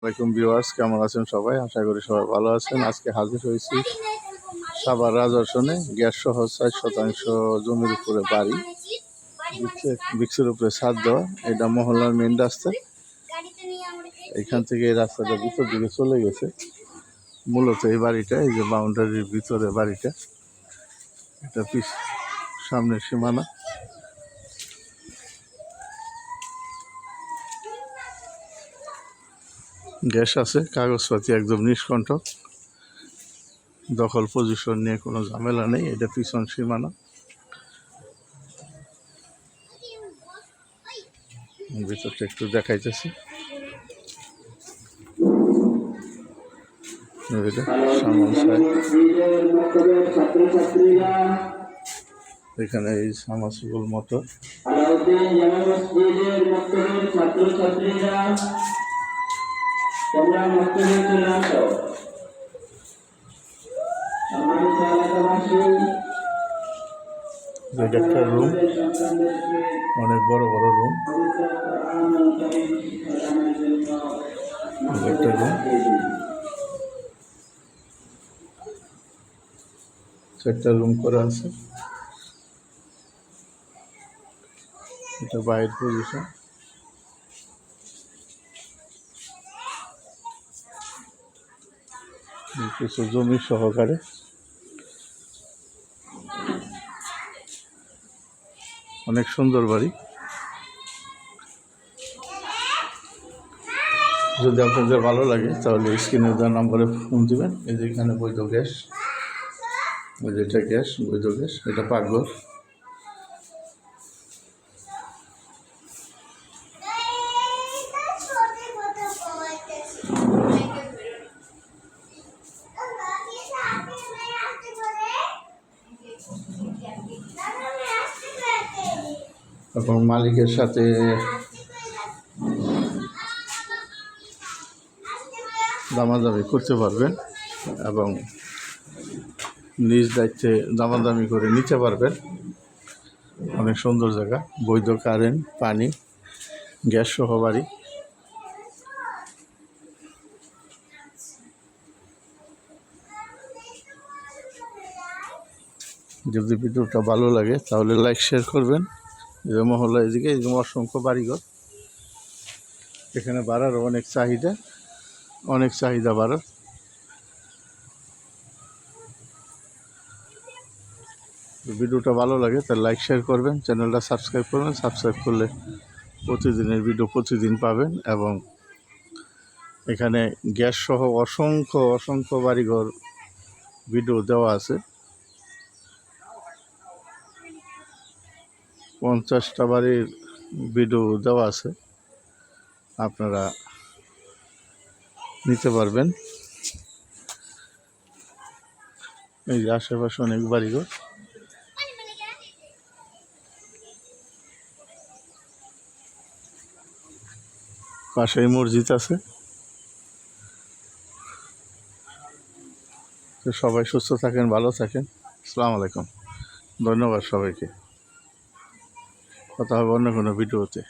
আসসালামাইকুম ভিউয়ার্স, কেমন আছেন সবাই? আশা করি সবাই ভালো আছেন। আজকে হাজির হয়েছি সাভার রাজাসনে গ্যাস সহ 4% জমির উপরে বাড়ি, বিক্সের উপরে ছাদ দেওয়া। এটা মহল্লার মেন রাস্তা। এখান থেকে এই রাস্তাটা ভিতর দিকে চলে গেছে। মূলত এই বাড়িটা, এই যে বাউন্ডারির ভিতরে বাড়িটা, এটা সামনের সীমানা। গ্যাস আছে, কাগজপাতি একদম নিষ্কণ্টক, দখল পজিশন নিয়ে কোনো ঝামেলা নেই। এটা পিছন সীমানা। ভিতরটা একটু দেখাইতেছি। এখানে এই সামাসিবল মোটর, একটা রুম, অনেক বড় বড় রুম, একটা রুম, চারটা রুম করা আছে। এটা বাইরের পজিশন। কিছু জমি সহকারে অনেক সুন্দর বাড়ি। যদি আপনাদের ভালো লাগে তাহলে স্ক্রিনে দেওয়া নম্বরে ফোন দিবেন। এই যে এখানে বৈধ গ্যাস, ওই যে এটা গ্যাস, বৈধ গ্যাস। এটা পাকঘর। এবং মালিকের সাথে দামাদামি করতে পারবেন এবং নিজ দায়িত্বে দামাদামি করে নিতে পারবেন। অনেক সুন্দর জায়গা, বৈধ কারেন্ট, পানি, গ্যাস সহ বাড়ি। যদি ভিডিওটা ভালো লাগে তাহলে লাইক শেয়ার করবেন। এই মহল্লা এদিকে এই অসংখ্য বাড়িঘর। এখানে বাড়ারও অনেক চাহিদা বাড়ার। ভিডিওটা ভালো লাগে তাহলে লাইক শেয়ার করবেন, চ্যানেলটা সাবস্ক্রাইব করবেন। সাবস্ক্রাইব করলে প্রতিদিনের ভিডিও প্রতিদিন পাবেন। এবং এখানে গ্যাস সহ অসংখ্য বাড়িঘর ভিডিও দেওয়া আছে। 50টা বাড়ির ভিডিও দেওয়া আছে, আপনারা নিতে পারবেন। এই যে আশেপাশে অনেক বাড়িঘর। পাশেই মসজিদ আছে। তো সবাই সুস্থ থাকেন, ভালো থাকেন। আসসালামু আলাইকুম, ধন্যবাদ সবাইকে। কথা হবে অন্য কোনো ভিডিওতে।